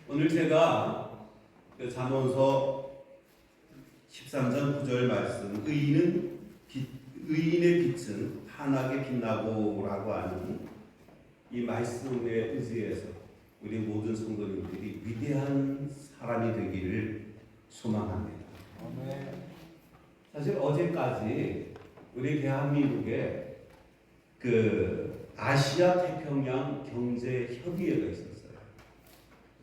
오늘 제가 그 잠언서 13장 9절 말씀 의인의 빛은 환하게 빛나고라고 하는 이 말씀에 의지해서 우리 모든 성도님들이 위대한 사람이 되기를 소망합니다. 사실 어제까지 우리 대한민국에 그 아시아 태평양 경제 협의회가 있었어요.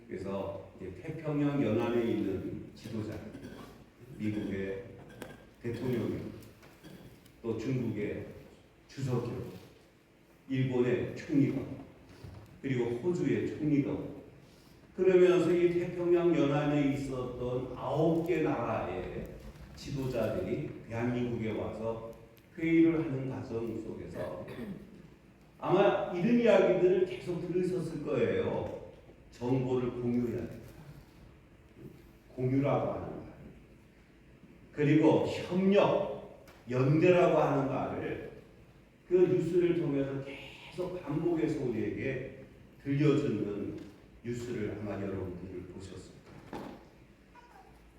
그래서 태평양 연안에 있는 지도자, 미국의 대통령이, 또 중국의 주석이, 일본의 총리가, 그리고 호주의 총리가, 그러면서 이 태평양 연안에 있었던 9개 나라의 지도자들이 대한민국에 와서 회의를 하는 과정 속에서 아마 이런 이야기들을 계속 들으셨을 거예요. 정보를 공유해야 된다. 공유라고 하는 말. 그리고 협력, 연대라고 하는 말을 그 뉴스를 통해서 계속 반복해서 우리에게 들려주는 뉴스를 아마 여러분들이 보셨습니다.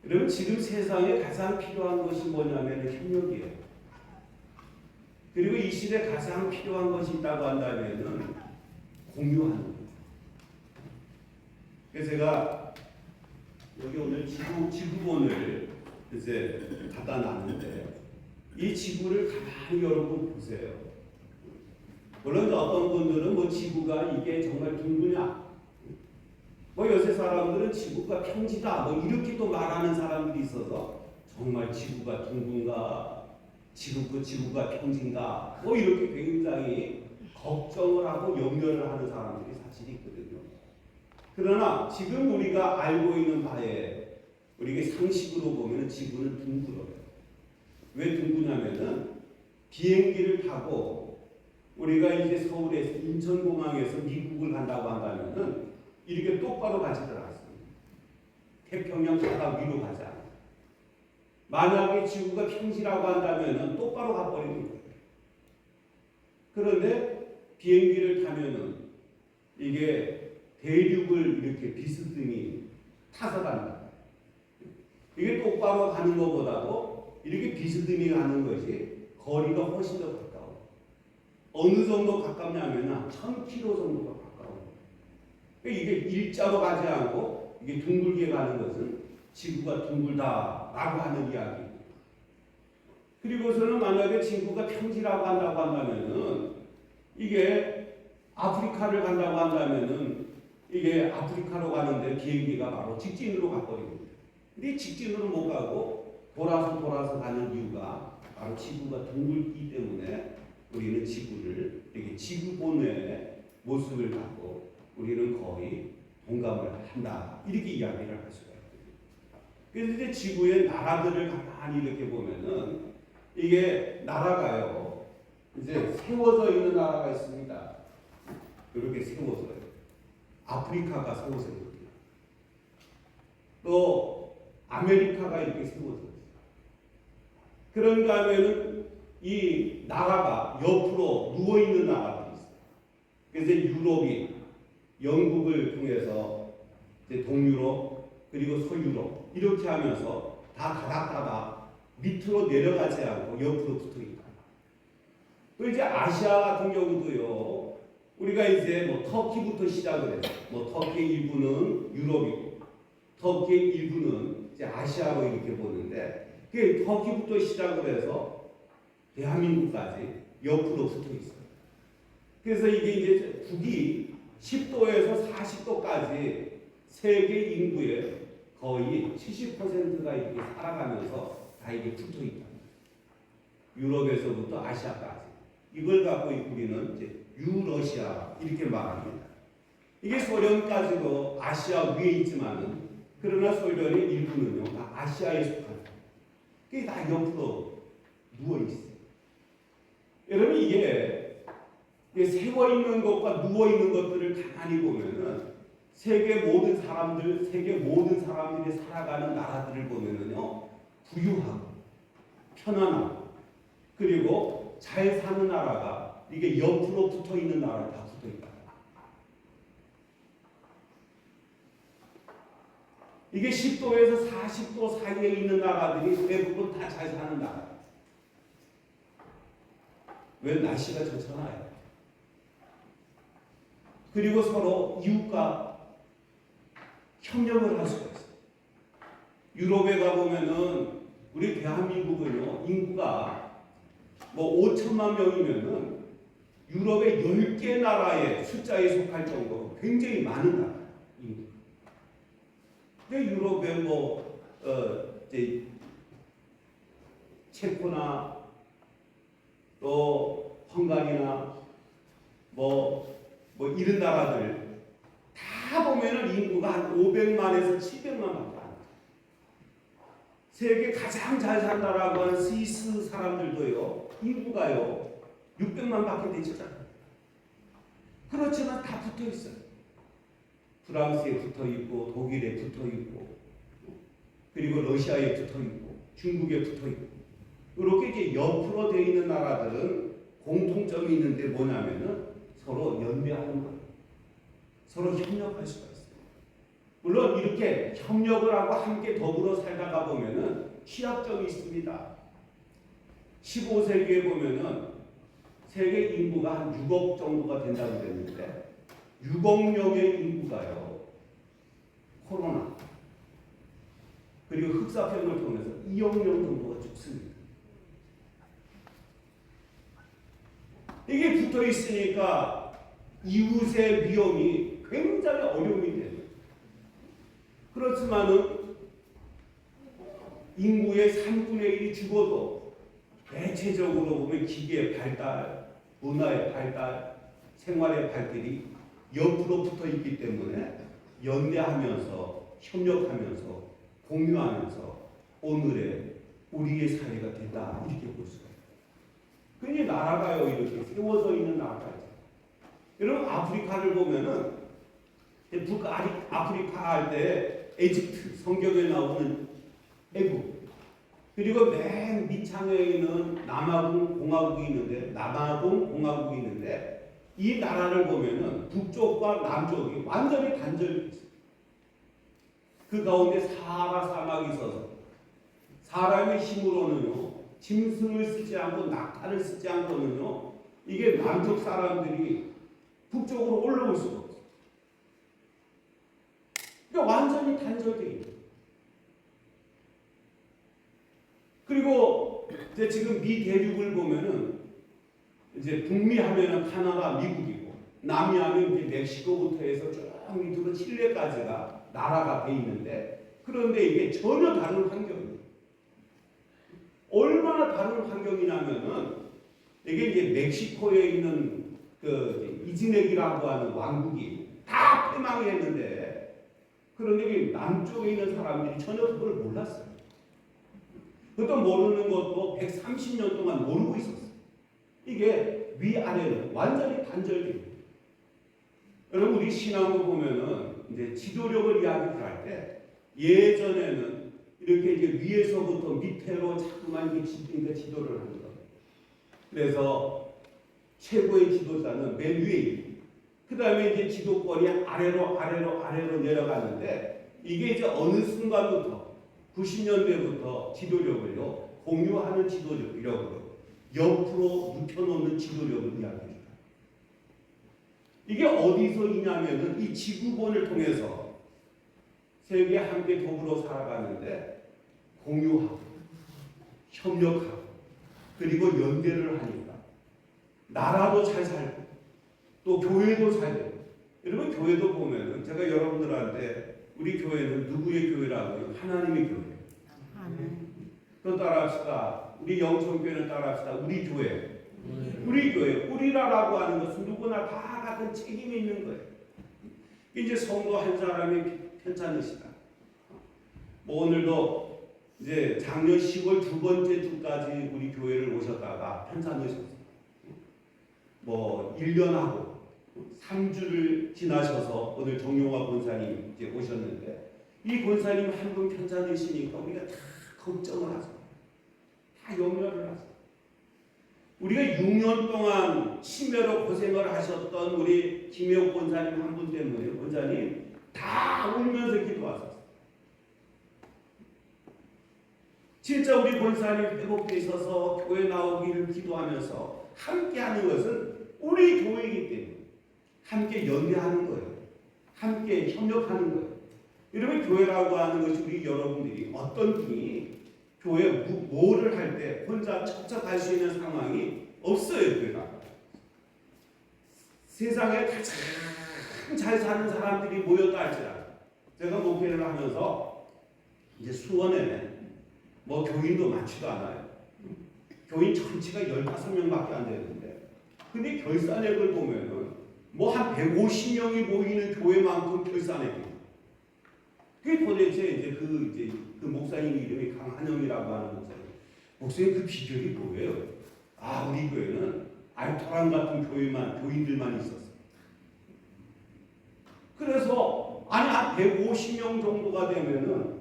여러분, 지금 세상에 가장 필요한 것이 뭐냐면 협력이에요. 그리고 이 시대에 가장 필요한 것이 있다고 한다면 공유하는 거예요. 그래서 제가 여기 오늘 지구본을 이제 갖다 놨는데 이 지구를 가만히 여러분 보세요. 물론 어떤 분들은 뭐 지구가 이게 정말 둥그냐, 뭐 요새 사람들은 지구가 평지다, 뭐 이렇게 또 말하는 사람들이 있어서 정말 지구가 둥근가, 지구가 평지인가, 뭐 이렇게 굉장히 걱정을 하고 염려를 하는 사람들이 사실 있거든요. 그러나 지금 우리가 알고 있는 바에 우리가 상식으로 보면 지구는 둥글어요. 왜 둥그냐면은 비행기를 타고 우리가 이제 서울에서 인천공항에서 미국을 간다고 한다면은 이렇게 똑바로 가지들 않습니다. 태평양 바다 위로 가지 않아요. 만약에 지구가 평지라고 한다면은 똑바로 가버리는 거예요. 그런데 비행기를 타면은 이게 대륙을 이렇게 비스듬히 타서 간다. 이게 똑바로 가는 것보다도 이렇게 비스듬히 가는 것이 거리가 훨씬 더 가까워. 어느 정도 가깝냐면 1000km 정도가 가까워. 이게 일자로 가지 않고 이게 둥글게 가는 것은 지구가 둥글다라고 하는 이야기입니다. 그리고서는 만약에 지구가 평지라고 한다고 한다면은 이게 아프리카를 간다고 한다면은 이게 아프리카로 가는데 비행기가 바로 직진으로 가버립니다. 근데 직진으로 못 가고 돌아서 가는 이유가 바로 지구가 둥글기 때문에 우리는 지구를 이렇게 지구본의 모습을 갖고 우리는 거의 동감을 한다. 이렇게 이야기를 할 수가 있거든요. 그래서 이제 지구의 나라들을 가만히 이렇게 보면은 이게 나라가요. 이제 세워져 있는 나라가 있습니다. 이렇게 세워져요. 아프리카가 세워져 있거든요. 또 아메리카가 이렇게 세워져 있어요. 그런가 하면은 이 나라가 옆으로 누워 있는 나라들이 있어요. 그래서 유럽이 영국을 통해서 이제 동유럽 그리고 서유럽 이렇게 하면서 다 가닥다닥 밑으로 내려가지 않고 옆으로 붙어 있다. 또 이제 아시아 같은 경우도요. 우리가 이제 뭐 터키부터 시작을 해서 뭐 터키의 일부는 유럽이고 터키의 일부는 이제 아시아로 이렇게 보는데 그 터키부터 시작을 해서 대한민국까지 옆으로 붙어 있어요. 그래서 이게 이제 북이 10도에서 40도까지 세계 인구의 거의 70%가 이렇게 살아가면서 다 이게 붙어 있다. 유럽에서부터 아시아까지. 이걸 갖고 우리는 이제 유러시아 이렇게 말합니다. 이게 소련까지도 아시아 위에 있지만은 그러나 소련의 일부는요 다 아시아에 속합니다. 그게 다 옆으로 누워 있어요. 여러분 이게 세워 있는 것과 누워 있는 것들을 가만히 보면은 세계 모든 사람들이 살아가는 나라들을 보면은요 부유하고 편안하고 그리고 잘 사는 나라가 이게 옆으로 붙어 있는 나라가 다 붙어 있다. 이게 10도에서 40도 사이에 있는 나라들이 대부분 다 잘 사는 나라. 왜? 날씨가 좋잖아요. 그리고 서로 이웃과 협력을 할 수가 있어요. 유럽에 가보면은 우리 대한민국은요, 인구가 뭐 5천만 명이면은 유럽의 10개 나라의 숫자에 속할 정도로 굉장히 많은 나라예요. 근데 유럽에 이제 체코나 또 헝가리나 이런 나라들 다 보면은 인구가 한 500만에서 700만밖에 안 돼요. 세계 가장 잘 산다라고 하는 스위스 사람들도요, 인구가요 600만밖에 되지 않아요. 그렇지만 다 붙어 있어요. 프랑스에 붙어 있고, 독일에 붙어 있고, 그리고 러시아에 붙어 있고, 중국에 붙어 있고, 이렇게 이제 옆으로 되어 있는 나라들은 공통점이 있는데 뭐냐면은 서로 연대하는 거예요. 서로 협력할 수가 있어요. 물론 이렇게 협력을 하고 함께 더불어 살다가 보면은 취약점이 있습니다. 15세기에 보면은 세계 인구가 한 6억 정도가 된다고 그랬는데 6억 명의 인구가요, 코로나 그리고 흑사병을 통해서 2억 명 정도가 죽습니다. 이게 붙어 있으니까 이웃의 위험이 굉장히 어려움이 돼요. 그렇지만은 인구의 3분의 1이 죽어도 대체적으로 보면 기계의 발달, 문화의 발달, 생활의 발달이 옆으로 붙어 있기 때문에 연대하면서 협력하면서 공유하면서 오늘의 우리의 사회가 됐다, 이렇게 볼 수가 있어요. 근데 나라가요 이렇게 세워져 있는 나라가 있어요. 여러분 아프리카를 보면은 북아프리카 할 때 에집트 성경에 나오는 애국, 그리고 맨 밑창에 있는 남아공 공화국이 있는데 이 나라를 보면은 북쪽과 남쪽이 완전히 단절돼 있어요. 그 가운데 사하라 사막이 있어서 사람의 힘으로는요, 짐승을 쓰지 않고 낙타를 쓰지 않고는요, 이게 남쪽 사람들이 북쪽으로 올라올 수가 없어요. 그러니까 완전히 단절되어 있어요. 그리고 이제 지금 미 대륙을 보면은 이제 북미 하면은 카나다, 미국이고, 남미 하면 이제 멕시코부터 해서 쭉 밑으로 칠레까지가 나라가 돼 있는데, 그런데 이게 전혀 다른 환경이에요. 얼마나 다른 환경이냐면은 이게 이제 멕시코에 있는 그 이즈맥이라고 하는 왕국이 다 패망했는데, 그런데 이게 남쪽에 있는 사람들이 전혀 그걸 몰랐어요. 그것도 모르는 것도 130년 동안 모르고 있었어요. 이게 위아래는 완전히 단절돼요. 여러분 우리 신앙을 보면은 이제 지도력을 이야기할 때 예전에는 이렇게 이제 위에서부터 밑으로 자꾸만 이렇게 지도를 하는 거예요. 그래서 최고의 지도자는 맨 위에 있고, 그 다음에 이제 지도권이 아래로 내려가는데, 이게 이제 어느 순간부터 90년대부터 지도력을요 공유하는 지도력으로 옆으로 눕혀놓는 지도력을 이야기합니다. 이게 어디서 있냐면은 이 지구본을 통해서 세계 함께 더불어 살아가는데 공유하고 협력하고 그리고 연대를 하니까 나라도 잘 살고 또 교회도 잘 되고. 여러분 교회도 보면은 제가 여러분들한테 우리 교회는 누구의 교회라고요? 하나님의 교회예요. 또 따라합시다. 우리 영천교회는 따라합시다. 우리 교회. 우리 교회. 우리라고 하는 것은 누구나 다 같은 책임이 있는 거예요. 이제 성도 한 사람이 편찮으시다. 뭐 오늘도 이제 작년 10월 두 번째 주까지 우리 교회를 오셨다가 편찮으셨어요. 뭐 1년하고 3주를 지나셔서 오늘 정용화 권사님 이제 오셨는데, 이 권사님 한 분 편찮으시니까 우리가 다 걱정을 하죠. 다 염려를 하죠. 우리가 6년 동안 치매로 고생을 하셨던 우리 김혜옥 권사님 한 분 때문에 권사님 다 울면서 기도하셨어요. 진짜 우리 본사님 회복돼 있어서 교회 나오기를 기도하면서 함께하는 것은 우리 교회이기 때문에 함께 연대하는 거예요. 함께 협력하는 거예요. 이러면 교회라고 하는 것이 우리 여러분들이 어떤 분이 교회 뭐를 할 때 혼자 척척할 수 있는 상황이 없어요. 교회가 세상에 가장 잘 사는 사람들이 모였다 할지라도 제가 목회를 하면서 이제 수원에 뭐 교인도 많지도 않아요. 교인 전체가 15명밖에 안 되는데 근데 결산액을 보면은 뭐 한 150명이 모이는 교회만큼 결산액이 그게 도대체 이제 그 목사님 이름이 강한영이라고 하는 목사님 그 비결이 뭐예요? 아 우리 교회는 알토란 같은 교인들만 있었어. 그래서 한 150명 정도가 되면은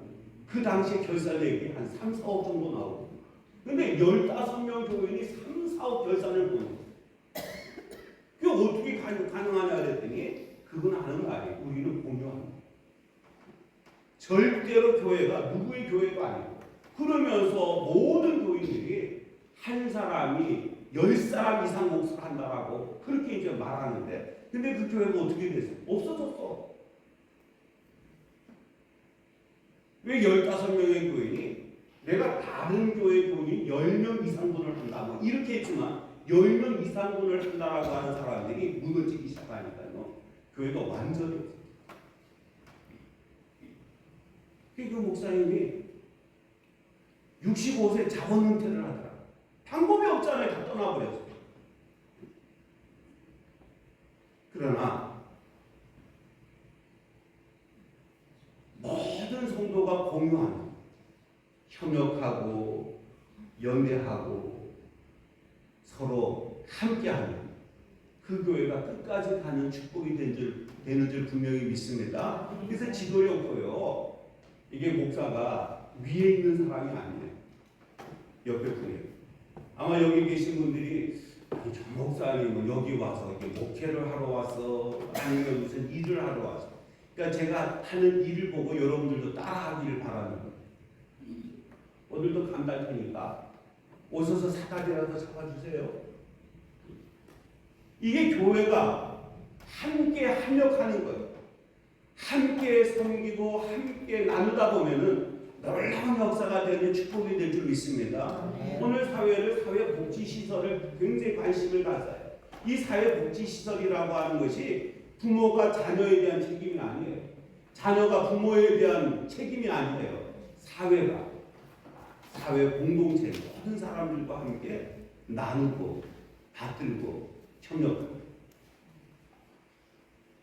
그 당시에 결산액이 한 3, 4억 정도 나오고 근데 15명 교인이 3, 4억 결산을 보는 거예요. 그게 어떻게 가능하냐 그랬더니 그건 하는 거 아니에요. 우리는 공유합니다. 절대로 교회가 누구의 교회가 아니고 그러면서 모든 교인들이 한 사람이 10사람 이상 몫을 한다라고 그렇게 이제 말하는데 근데 그 교회가 어떻게 됐어? 없어졌어. 왜 15명의 교인이 내가 다른 교회 교인이 10명 이상분을 한다 뭐 이렇게 했지만 10명 이상분을 한다라고 하는 사람들이 무너지기 시작하니까요. 교회가 완전히 없어요. 그 목사님이 65세 자원 은퇴를 하더라. 방법이 없잖아요. 다 떠나버렸어요. 그러나 모든 성도가 공유하는 협력하고 연대하고 서로 함께하는 그 교회가 끝까지 가는 축복이 되는 줄 분명히 믿습니다. 그래서 지도였고요. 이게 목사가 위에 있는 사람이 아니에요. 옆에 분이에요. 아마 여기 계신 분들이 저 목사님은 여기 와서 이렇게 목회를 하러 와서 아니면 무슨 일을 하러 와서 그러니까 제가 하는 일을 보고 여러분들도 따라하기를 바라는 거예요. 오늘도 간달 테니까 오셔서 사다리라도 잡아주세요. 이게 교회가 함께 협력하는 거예요. 함께 섬기고 함께 나누다 보면은 놀라운 역사가 되는 축복이 될 줄 믿습니다. 오늘 사회복지시설을 굉장히 관심을 가져요. 이 사회복지시설이라고 하는 것이 부모가 자녀에 대한 책임이 아니에요. 자녀가 부모에 대한 책임이 아니에요. 사회 공동체 모든 사람들과 함께 나누고 받들고 협력하고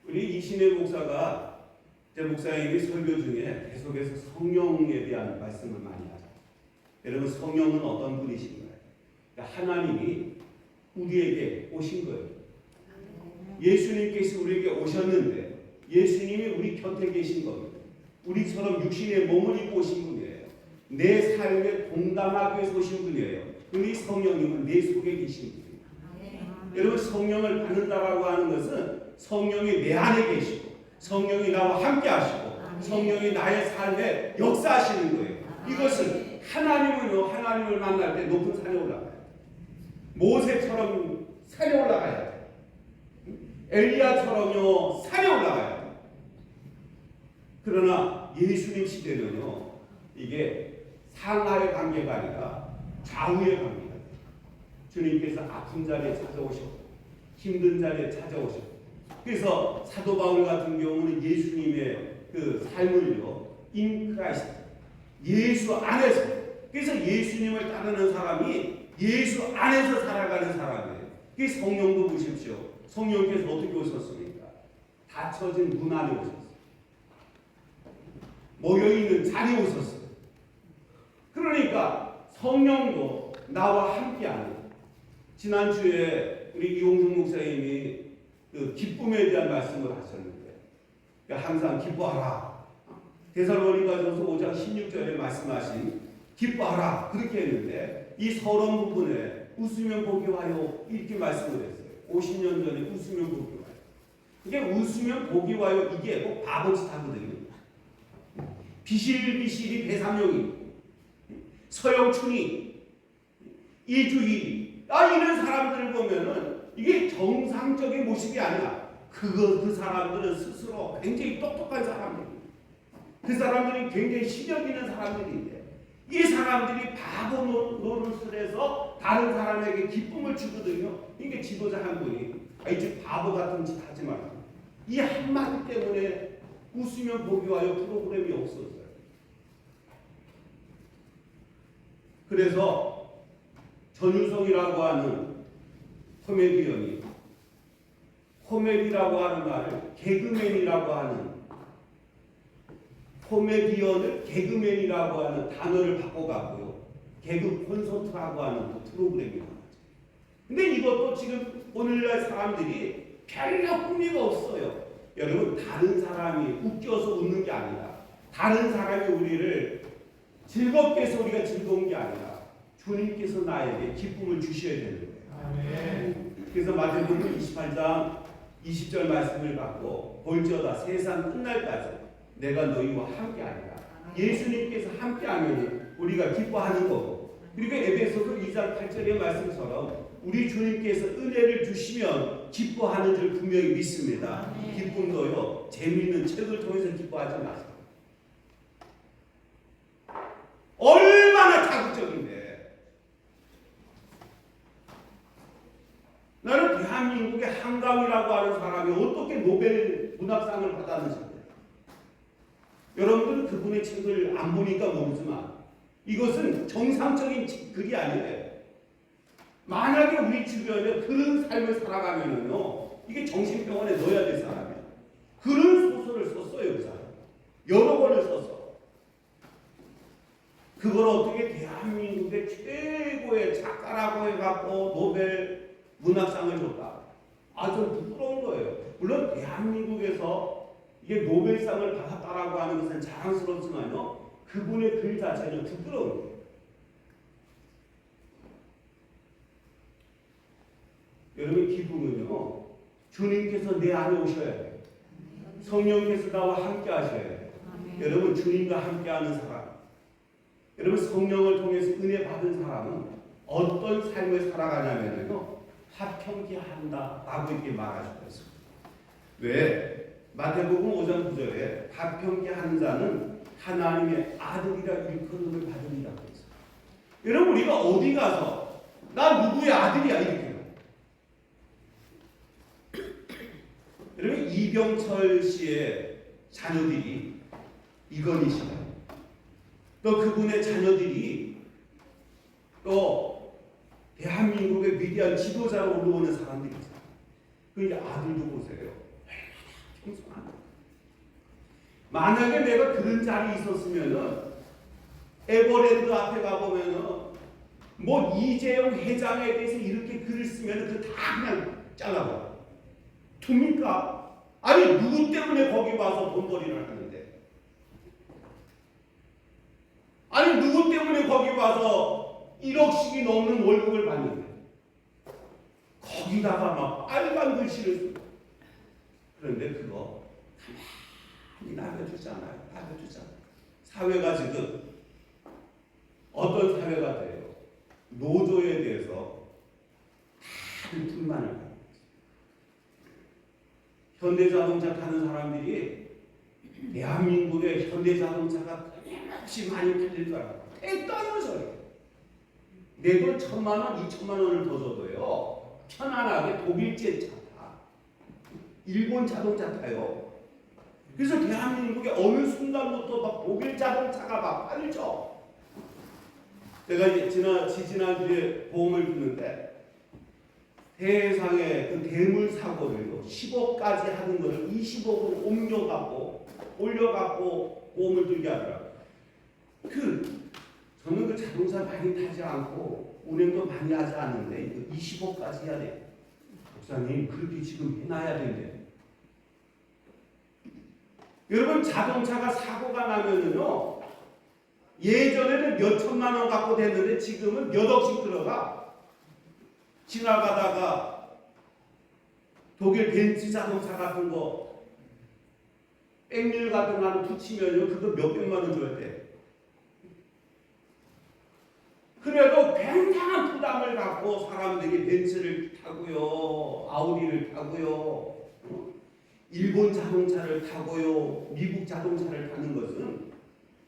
우리 이신혜 목사가 제 목사님이 설교 중에 계속해서 성령에 대한 말씀을 많이 하죠. 여러분 성령은 어떤 분이신가요? 그러니까 하나님이 우리에게 오신 거예요. 예수님께서 우리에게 오셨는데 예수님이 우리 곁에 계신 겁니다. 우리처럼 육신의 몸을 입고 오신 분이에요. 내 삶에 동담하기 위해서 오신 분이에요. 우리 성령님은 내 속에 계신 분이에요. 여러분 성령을 받는다라고 하는 것은 성령이 내 안에 계시고 성령이 나와 함께 하시고 성령이 나의 삶에 역사하시는 거예요. 이것은 하나님을 만날 때 높은 산에 올라가요. 모세처럼 산에 올라가야 돼요. 엘리야처럼요 산에 올라가야 돼요. 그러나 예수님 시대는요 이게 상하의 관계가 아니라 좌우의 관계가 돼요. 주님께서 아픈 자리에 찾아오셨고 힘든 자리에 찾아오셨고 그래서 사도 바울 같은 경우는 예수님의 그 삶을요 in Christ 예수 안에서 그래서 예수님을 따르는 사람이 예수 안에서 살아가는 사람이에요. 그 성령도 보십시오. 성령께서 어떻게 오셨습니까? 닫혀진 문 안에 오셨어요. 모여있는 자리에 오셨어요. 그러니까 성령도 나와 함께하는 지난주에 우리 이홍준 목사님이 그 기쁨에 대한 말씀을 하셨는데 그러니까 항상 기뻐하라. 데살로니가전서 5장 16절에 말씀하신 기뻐하라 그렇게 했는데 이 서론 부분에 웃으면 복이 와요 이렇게 말씀을 했어요. 50년 전에 웃으면 복이 와요. 이게 웃으면 복이 와요 이게 꼭 바보짓 하거든요. 비실비실이 배삼룡이 서영춘이, 이주희, 이런 사람들을 보면은 이게 정상적인 모습이 아니야. 그 사람들은 스스로 굉장히 똑똑한 사람들이에요. 그 사람들이 굉장히 실력 있는 사람들인데 이 사람들이 바보 노릇을 해서 다른 사람에게 기쁨을 주거든요. 이게 지도자 한 분이 이제 바보 같은 짓 하지 말라. 이 한마디 때문에 웃으면 복이 와요 프로그램이 없었어요. 그래서 전유성이라고 하는 코미디언이 코미디라고 하는 말을 개그맨이라고 하는 코미디언을 개그맨이라고 하는 단어를 바꿔갖고요. 개그 콘서트라고 하는 프로그램이 나왔죠. 근데 이것도 지금 오늘날 사람들이 별로 흥미가 없어요. 여러분 다른 사람이 웃겨서 웃는 게 아니라 다른 사람이 우리를 즐겁게 해서 우리가 즐거운 게 아니라 주님께서 나에게 기쁨을 주셔야 되는 거예요. 아멘. 그래서 마태복음 28장 20절 말씀을 받고 볼지어다 세상 끝날까지 내가 너희와 함께하리라. 예수님께서 함께하면 우리가 기뻐하는 거고 그리고 에베소서 2장 8절의 말씀처럼 우리 주님께서 은혜를 주시면 기뻐하는 줄 분명히 믿습니다. 기쁨도요 재미있는 책을 통해서 기뻐하지 마세요. 얼마나 자극적인데 나는 대한민국의 한강이라고 하는 사람이 어떻게 노벨 문학상을 받았는지 여러분들은 그분의 책을 안 보니까 모르지만 이것은 정상적인 글이 아니에요. 만약에 우리 주변에 그런 삶을 살아가면은요 이게 정신병원에 넣어야 될 사람이야. 그런 소설을 썼어요. 그 사람 여러 권을 썼어. 그걸 어떻게 대한민국의 최고의 작가라고 해갖고 노벨 문학상을 줬다. 좀 부끄러운 거예요. 물론 대한민국에서 이게 노벨상을 받았다라고 하는 것은 자랑스럽지만요. 그분의 글 자체는 부끄러운 거예요. 여러분 기쁨은요. 주님께서 내 안에 오셔야 돼요. 성령께서 나와 함께 하셔야 돼요. 여러분 주님과 함께하는 사람 여러분 성령을 통해서 은혜 받은 사람은 어떤 삶을 살아가냐면요. 화평케 한다라고 이렇게 말하시고 있습니다. 왜? 마태복음 5장 9절에 화평케 하는 자는 하나님의 아들이라 일컬음을 받으리라고 했어요. 여러분 우리가 어디 가서 나 누구의 아들이야 이렇게 여러분 이병철 씨의 자녀들이 이건희 씨가 또 그분의 자녀들이 또 대한민국의 위대한 지도자로 올라오는 사람들이 있어요. 그 아들도 보세요. 만약에 내가 그런 자리에 있었으면은 에버랜드 앞에 가보면은 뭐 이재용 회장에 대해서 이렇게 글을 쓰면은 그 다 그냥 잘라버려. 둡니까? 아니 누구 때문에 거기 와서 돈벌이를 하는데? 아니 누구 때문에 거기 와서 1억씩이 넘는 월급을 받는데? 거기다가 막 빨간 글씨를 쓰고 그런데 그거 가만히 남겨두잖아요. 사회가 지금 어떤 사회가 돼요? 노조에 대해서 다들 불만을 가지고 있어요. 현대자동차 타는 사람들이 대한민국의 현대자동차가 끊임없이 많이 팔릴 줄 알고 했다는 소리예요. 내 돈 1,000만 원, 2,000만 원을 더 줘도요 편안하게 독일제 차 타, 일본 자동차 타요. 그래서 대한민국에 어느 순간부터 막 독일 자동차가 막 팔리죠. 제가 지난주에 보험을 듣는데 세상에 그 대물 사고를 10억까지 하는 것을 20억으로 올려갖고 보험을 들게 하더라고요. 저는 그 자동차 많이 타지 않고 운행도 많이 하지 않는데 20억까지 해야 돼요. 목사님 그렇게 지금 해놔야 된대. 여러분 자동차가 사고가 나면은요 예전에는 몇 천만 원 갖고 됐는데 지금은 몇 억씩 들어가. 지나가다가 독일 벤츠 자동차 같은 거 백밀 같은 거 하나 투치면요 그거 몇 백만 원 줘야 돼. 그래도 굉장한 부담을 갖고 사람들이 벤츠를 타고요, 아우디를 타고요, 일본 자동차를 타고요, 미국 자동차를 타는 것은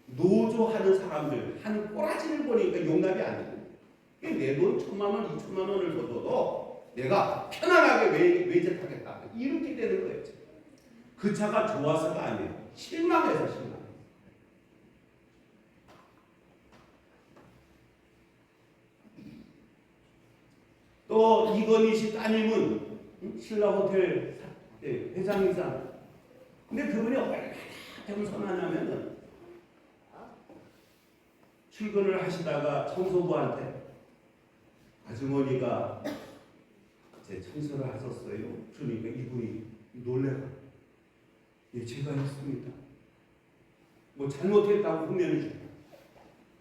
노조하는 사람들 하는 꼬라지를 보니까 용납이 안 돼요. 내 돈 1,000만 원, 2,000만 원을 더 줘도 내가 편안하게 외제타겠다. 이렇게 되는 거예요. 그 차가 좋아서가 아니에요. 실망해서 실망. 또 이건희 씨 따님은 신라호텔 회장이사. 근데 그분이 얼마나 겸손하냐면은 출근을 하시다가 청소부한테 아주머니가 제 청소를 하셨어요. 그러니까 이분이 놀래가. 예, 제가 했습니다. 뭐 잘못했다고 후면을 줍니다.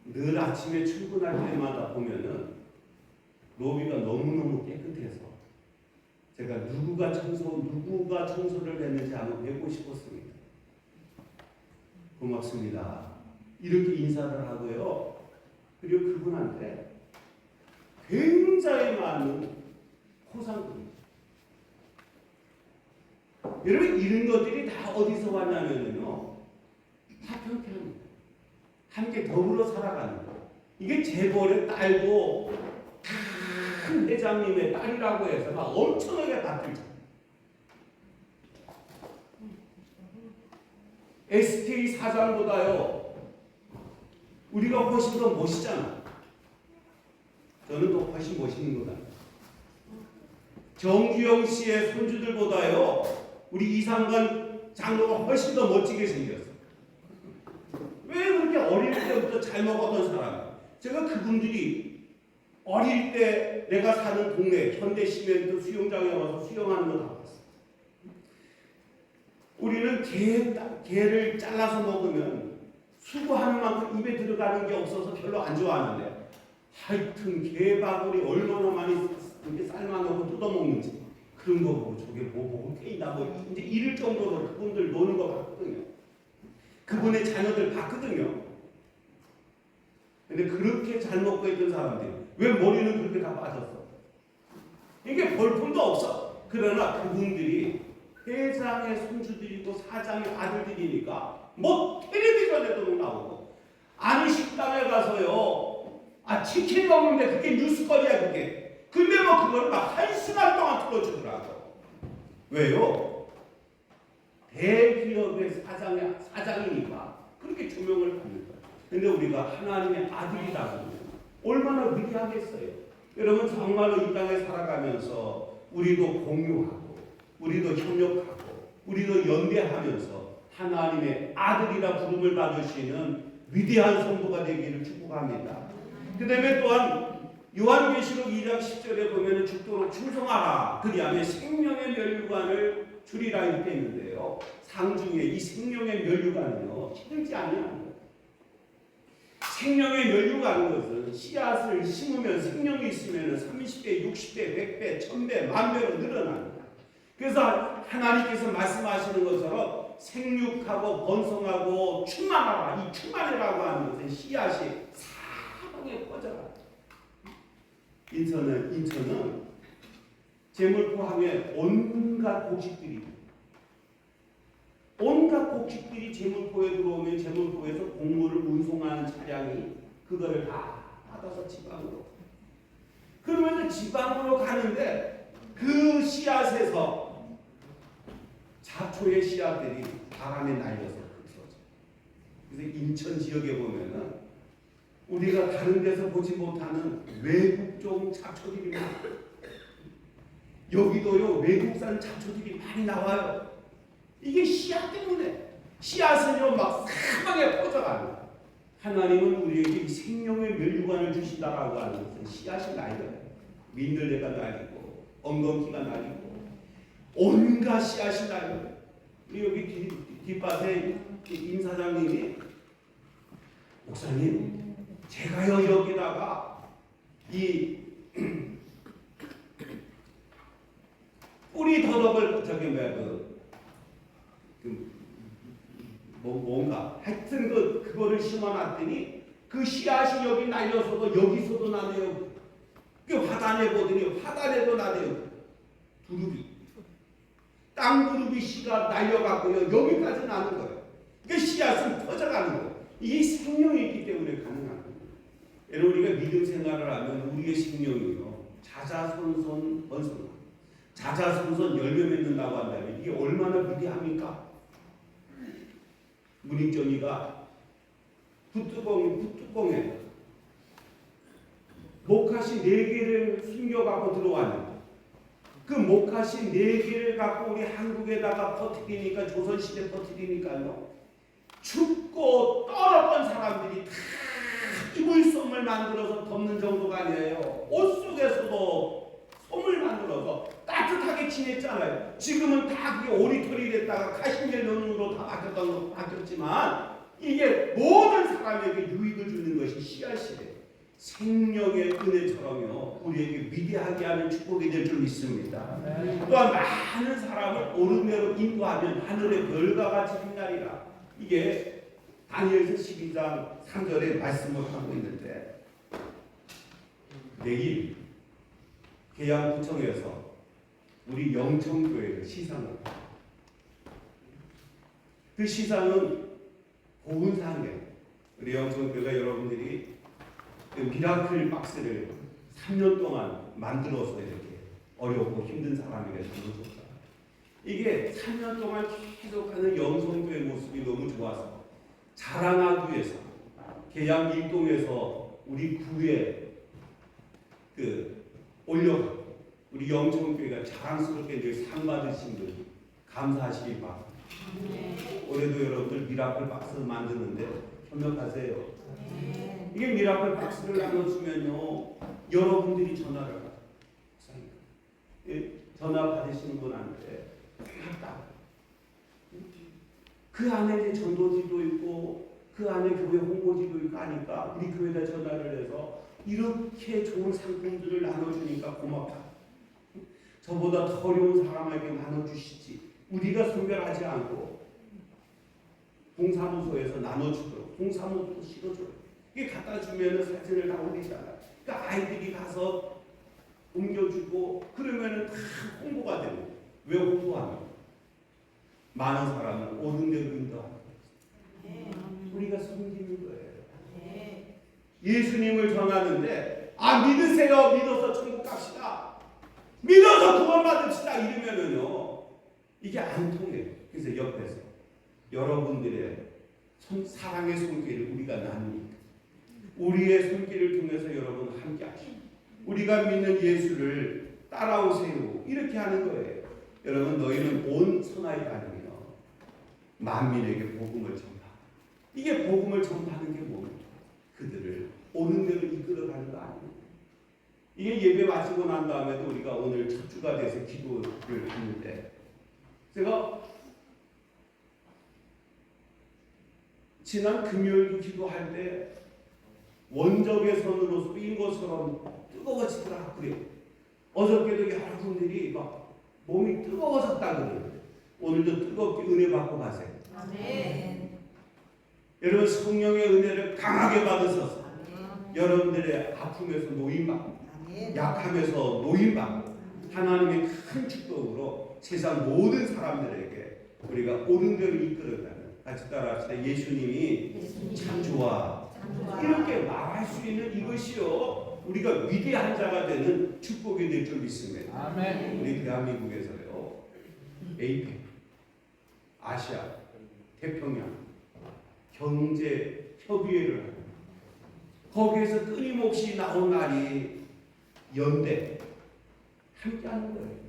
늘 아침에 출근할 때마다 보면은 로비가 너무너무 깨끗해서 제가 누구가 청소를 했는지 한번 뵙고 싶었습니다. 고맙습니다. 이렇게 인사를 하고요. 그리고 그분한테 굉장히 많은 포상금이. 여러분 이런 것들이 다 어디서 왔냐면요. 화평케 함께 더불어 살아가는 거. 이게 재벌의 딸고 큰 회장님의 딸이라고 해서 막 엄청나게 받들죠. SK 사장보다요 우리가 훨씬 더 멋있잖아. 저는 또 훨씬 멋있는 거다. 정주영 씨의 손주들보다요 우리 이상관 장로가 훨씬 더 멋지게 생겼어. 왜 그렇게 어릴 때부터 잘 먹었던 사람? 제가 그분들이 어릴 때 내가 사는 동네 현대시멘트 수영장에 와서 수영하는 거 다 봤어. 우리는 게를 잘라서 먹으면 수고하는 만큼 입에 들어가는 게 없어서 별로 안 좋아하는데 하여튼 게 바구니 얼마나 많이 이렇게 삶아놓고 뜯어먹는지 그런 거 보고 저게 뭐 보고 깨이나 뭐 이제 이럴 정도로 그분들 노는 거 봤거든요. 그분의 자녀들 봤거든요. 근데 그렇게 잘 먹고 있던 사람들이 왜 머리는 그렇게 다 빠졌어? 이게 볼품도 없어. 그러나 그분들이 회장의 손주들이고 사장의 아들들이니까 뭐 텔레비전에도 나오고 아니 식당에 가서요 치킨 먹는데 그게 뉴스거리야 그게. 근데 뭐 그걸 막 1시간 동안 틀어주더라고. 왜요? 대기업의 사장이니까 그렇게 조명을 받는 거야. 근데 우리가 하나님의 아들이라고 얼마나 위대하겠어요. 여러분 정말로 이 땅에 살아가면서 우리도 공유하고 우리도 협력하고 우리도 연대하면서 하나님의 아들이라 부름을 받을 수 있는 위대한 성도가 되기를 축복합니다. 그 다음에 또한 요한계시록 2장 10절에 보면 죽도록 충성하라 그리하면 생명의 면류관을 주리라 이렇게 있는데요. 상중에 이 생명의 면류관은요 시들지 아니하는 거예요. 생명의 면류관은 것은 씨앗을 심으면 생명이 있으면 30배, 60배, 100배, 1000배, 만배로 늘어납니다. 그래서 하나님께서 말씀하시는 것처럼 생육하고 번성하고 충만하라. 이 충만이라고 하는 것은 씨앗이 사방에 퍼져라. 인천은 제물포항에 온갖 곡식들이 제물포에 들어오면 제물포에서 곡물을 운송하는 차량이 그거를 다 받아서 지방으로. 그러면 지방으로 가는데 그 씨앗에서 잡초의 씨앗들이 바람에 날려서 흩어져. 그래서 인천 지역에 보면은 우리가 다른 데서 보지 못하는 외국종 잡초들이 많아요. 여기도요 외국산 잡초들이 많이 나와요. 이게 씨앗 때문에. 씨앗은요 막 사방에 퍼져가는. 하나님은 우리에게 이 생명의 면류관을 주신다라고 하는 것은 씨앗이 날려요. 민들레가 날리고 엉겅퀴가 날리고 온갖 씨앗이 날려요. 여기 뒷밭에 임 사장님이 목사님 제가요 여기다가 이 뿌리 더덕을 저기 뭔가 하여튼 그거를 심어놨더니 그 씨앗이 여기 날려서도 여기서도 나네요. 그 화단에 보더니 화단에도 나네요. 두릅이. 땅 두릅이 씨가 날려갖고요. 여기까지 나는 거예요. 그 씨앗은 퍼져가는 거예요. 이게 생명이 있기 때문에 가능한 거예요. 여러분 우리가 믿음 생활을 하면 우리의 생명이요. 자자손손 번성하고 자자손손 열매 맺는다고 한다면 이게 얼마나 위대합니까? 문익점이가 붓뚜껑에 목화씨 4개를 숨겨갖고 들어왔는데 그 목화씨 4개를 갖고 우리 한국에다가 퍼뜨리니까 조선시대 퍼뜨리니까요. 춥고 떨었던 사람들이 다 이불솜을 만들어서 덮는 정도가 아니에요. 옷 속에서도 솜을 만들어서 따뜻하게 지냈잖아요. 지금은 다 그게 오리털이 됐다가 카시미르 면으로 다 바뀌었지만 이게 모든 사람에게 유익을 주는 것이 씨앗이래요. 생명의 은혜처럼요 우리에게 위대하게 하는 축복이 될 줄 믿습니다. 또한 많은 사람을 옳은 대로 인도하면 하늘의 별과 같이 빛나리라. 이게 다니엘서 12장 3절에 말씀을 하고 있는데 내일 계양구청에서 우리 영천교회를 시상을 합니다. 그 시상은 보은상이에요. 우리 영천교회가 여러분들이 그 미라클 박스를 3년 동안 만들어서 이렇게 어렵고 힘든 사람에게 전해줬다. 이게 3년 동안 계속하는 영성교회 모습이 너무 좋아서 자랑하기 위해서 계양 일동에서 우리 구에 올려가고 우리 영성교회가 자랑스럽게 늘 상 받으신 분 감사하시기 바랍니다. 올해도 여러분들 미라클 박스 만드는데 협력하세요. 이게 미라클 박스를 나눠주면요 여러분들이 전화를 받아요. 전화 받으시는 분한테 딱 그 안에 이제 전도지도 있고 그 안에 교회 홍보지도 있고 하니까 우리 교회에다 전화를 해서 이렇게 좋은 상품들을 나눠주니까 고맙다. 저보다 더 어려운 사람에게 나눠주시지. 우리가 선별하지 않고 동사무소에서 나눠주도록 동사무소도 실어줘요. 이게 갖다 주면은 사진을 다 올리잖아요. 그러니까 아이들이 가서 옮겨주고 그러면은 다 홍보가 되는 거예요. 왜 홍보하면? 많은 사람을 옳은 대로 인도하는 거예요. 우리가 섬기는 거예요. 예수님을 전하는데 믿으세요. 믿어서 천국 갑시다. 믿어서 구원 받읍시다. 이러면은요 이게 안 통해요. 그래서 옆에서 여러분들의 사랑의 손길을 우리가 나누니까 우리의 손길을 통해서 여러분 함께 하시고 우리가 믿는 예수를 따라오세요. 이렇게 하는 거예요. 여러분 너희는 온 선하에 다니며 만민에게 복음을 전파. 이게 복음을 전파하는 게 뭡니까? 그들을 옳은 대로 이끌어가는 거 아니에요. 이게 예배 마치고 난 다음에도 우리가 오늘 첫 주가 돼서 기도를 하는데 제가 지난 금요일도 기도할 때 원적의 선으로 쏘인 것처럼 뜨거워지더라 그래요. 어저께도 여러분들이 막 몸이 뜨거워졌다 그래요. 오늘도 뜨겁게 은혜 받고 가세요. 아멘. 여러분 성령의 은혜를 강하게 받으셔서 여러분들의 아픔에서 노임받고 약함에서 노임받고 하나님의 큰 축복으로 세상 모든 사람들에게 우리가 옳은 대로 이끌어가는 같이 따라합시다. 예수님이 참 좋아. 이렇게 말할 수 있는 이것이요 우리가 위대한 자가 되는 축복이 될 줄 믿습니다. 아멘. 우리 대한민국에서요 APEC, 아시아, 태평양 경제 협의회를 합니다. 거기에서 끊임없이 나온 말이 연대 함께하는 거예요.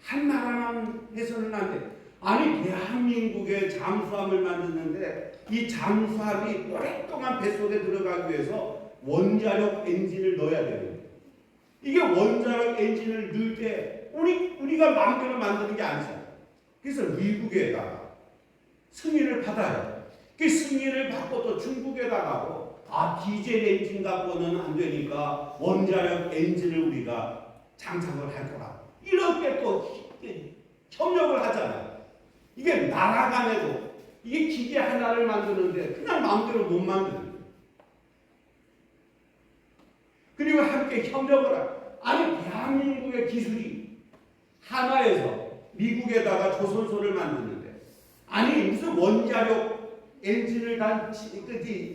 한 나라만 해서는 안 돼. 아니 대한민국의 잠수함을 만드는데 이 잠수함이 오랫동안 뱃속에 들어가기 위해서 원자력 엔진을 넣어야 돼요. 이게 원자력 엔진을 넣을 때 우리가 마음대로 만드는 게 아니잖아요. 그래서 미국에다가 승인을 받아요. 그 승인을 받고 또 중국에다가 디젤 엔진 갖고는 안 되니까 원자력 엔진을 우리가 장착을 할 거라. 이렇게 또 협력을 하잖아요. 이게 나라 간에도 이게 기계 하나를 만드는데 그냥 마음대로 못 만드는 거예요. 그리고 함께 협력을 하고. 아니 대한민국의 기술이 하나에서 미국에다가 조선소를 만드는데 아니 무슨 원자력 엔진을 단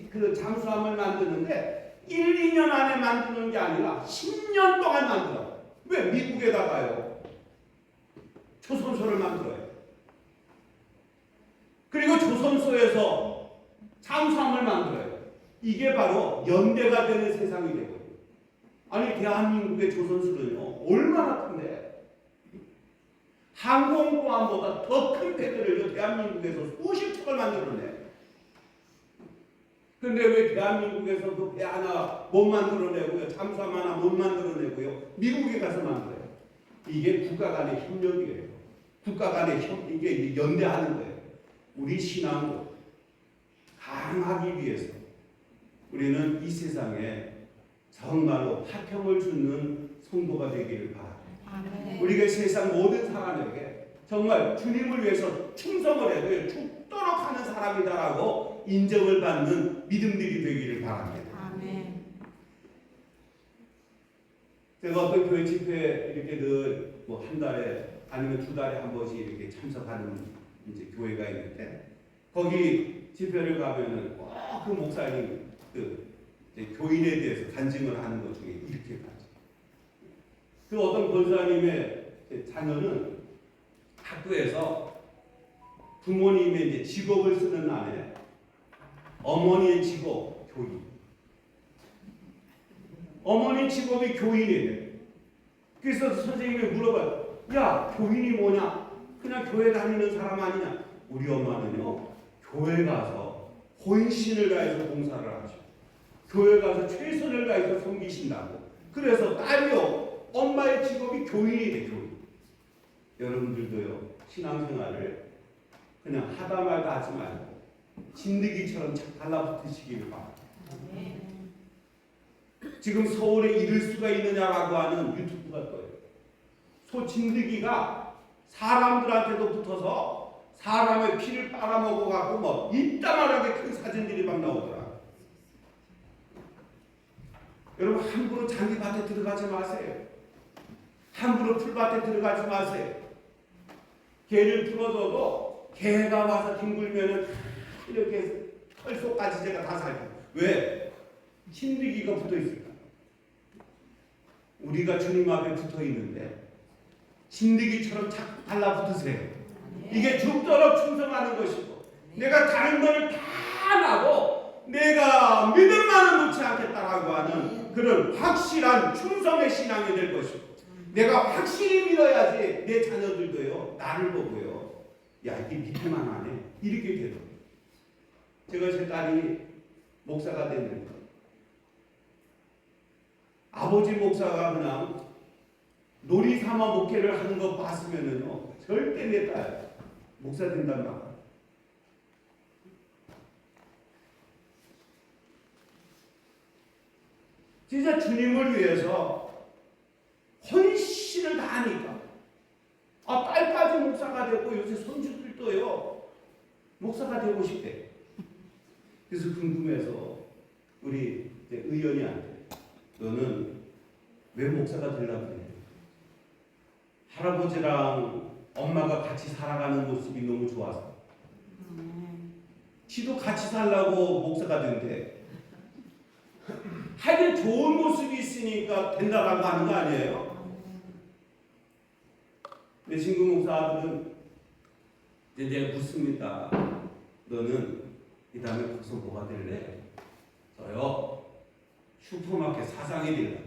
그 잠수함을 만드는데 1, 2년 안에 만드는 게 아니라 10년 동안 만들어요. 왜 미국에다가요? 조선소를 만들어요. 그리고 조선소에서 잠수함을 만들어요. 이게 바로 연대가 되는 세상이 되거든요. 아니 대한민국의 조선소는요 얼마나 큰데 항공모함보다 더 큰 배들을 대한민국에서 수십 척을 만들어내. 근데 왜 대한민국에서 그 배 하나 못 만들어내고요, 잠수함 하나 못 만들어내고요, 미국에 가서 만들어요? 이게 국가 간의 협력이에요. 국가 간의 이게 연대하는 거예요. 우리 신앙도 강하기 위해서 우리는 이 세상에 정말로 화평을 주는 성도가 되기를 바랍니다. 우리가 세상 모든 사람에게 정말 주님을 위해서 충성을 해도 죽도록 하는 사람이다라고 인정을 받는 믿음들이 되기를 바랍니다. 아멘. 제가 어떤 교회 집회에 이렇게 늘 뭐 한 달에 아니면 두 달에 한 번씩 이렇게 참석하는 이제 교회가 있는데 거기 집회를 가면은 꼭 그 목사님 그 교인에 대해서 간증을 하는 것 중에 이렇게 가죠. 그 어떤 권사님의 자녀는 학교에서 부모님의 이제 직업을 쓰는 날에 어머니의 직업 교인, 어머니 직업이 교인이래. 그래서 선생님이 물어봐요. 야, 교인이 뭐냐? 그냥 교회 다니는 사람 아니냐? 우리 엄마는요 교회 가서 혼신을 다해서 봉사를 하죠. 교회 가서 최선을 다해서 섬기신다고. 그래서 딸이요 엄마의 직업이 교인이래. 교인. 여러분들도요 신앙생활을 그냥 하다 말다 하지 말고 진드기처럼 착 달라붙으시기를 바랍니다. 지금 서울에 이를 수가 있느냐라고 하는 유튜브가 떠요. 소 진드기가 사람들한테도 붙어서 사람의 피를 빨아먹어 갖고 뭐 이따만하게 큰 사진들이 막 나오더라. 여러분 함부로 잔디밭에 들어가지 마세요. 함부로 풀밭에 들어가지 마세요. 개를 풀어줘도 개가 와서 뒹굴면은 이렇게 털속까지 제가 다 살고. 왜? 진드기가 붙어 있을까? 우리가 주님 앞에 붙어 있는데 진드기처럼 자꾸 달라붙으세요. 이게 죽도록 충성하는 것이고 내가 다른 거를 다 나고 내가 믿음만은 놓지 않겠다라고 하는 그런 확실한 충성의 신앙이 될 것이고 내가 확실히 믿어야지 내 자녀들도요 나를 보고요 야 이게 믿을만 하네 이렇게 되더라고요. 제가 제 딸이 목사가 됐는데 아버지 목사가 그냥 놀이 삼아 목회를 하는 거 봤으면은요 절대 내 딸 목사 된단 말이야. 진짜 주님을 위해서 헌신을 다하니까 딸까지 목사가 되고 요새 손주들도요 목사가 되고 싶대. 그래서 궁금해서 우리 의원이한테 너는 왜 목사가 되려고 그래? 할아버지랑 엄마가 같이 살아가는 모습이 너무 좋아서 지도 같이 살라고 목사가 된대. 하여튼 좋은 모습이 있으니까 된다라고 하는 거 아니에요? 내 친구 목사들은 이제 내가 묻습니다. 너는 이 다음에 거기서 뭐가 될래? 저요 슈퍼마켓 사장이 될래.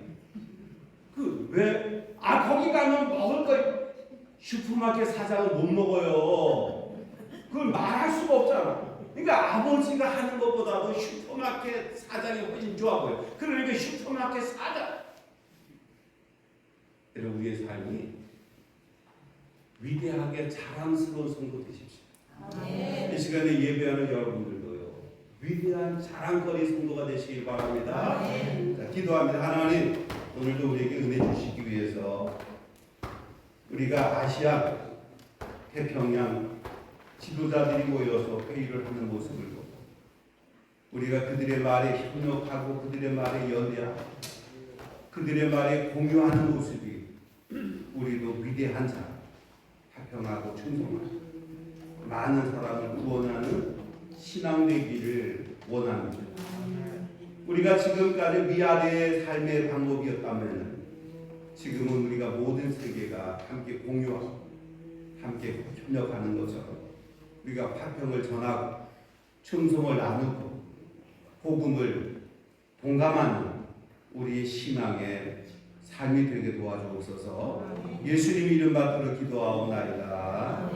그 왜? 거기 가면 먹을 거 슈퍼마켓 사장은 못 먹어요. 그걸 말할 수가 없잖아. 그러니까 아버지가 하는 것보다도 슈퍼마켓 사장이 훨씬 좋아 보여. 그러니까 슈퍼마켓 사장. 여러분 우리의 삶이 위대하게 자랑스러운 성도 되십시오. 이 시간에 예배하는 여러분들도요 위대한 자랑거리 성도가 되시길 바랍니다. 자, 기도합니다. 하나님 오늘도 우리에게 은혜 주시기 위해서 우리가 아시아 태평양 지도자들이 모여서 회의를 하는 모습을 보고 우리가 그들의 말에 협력하고 그들의 말에 연대하고 그들의 말에 공유하는 모습이 우리도 위대한 자, 화평하고 충성하고 많은 사람을 구원하는 신앙 되기를 원합니다. 우리가 지금까지 위아래의 삶의 방법이었다면 지금은 우리가 모든 세계가 함께 공유하고 함께 협력하는 것처럼 우리가 화평을 전하고 충성을 나누고 복음을 동감하는 우리의 신앙의 삶이 되게 도와주옵소서. 예수님 이름 받들어 기도하옵나이다.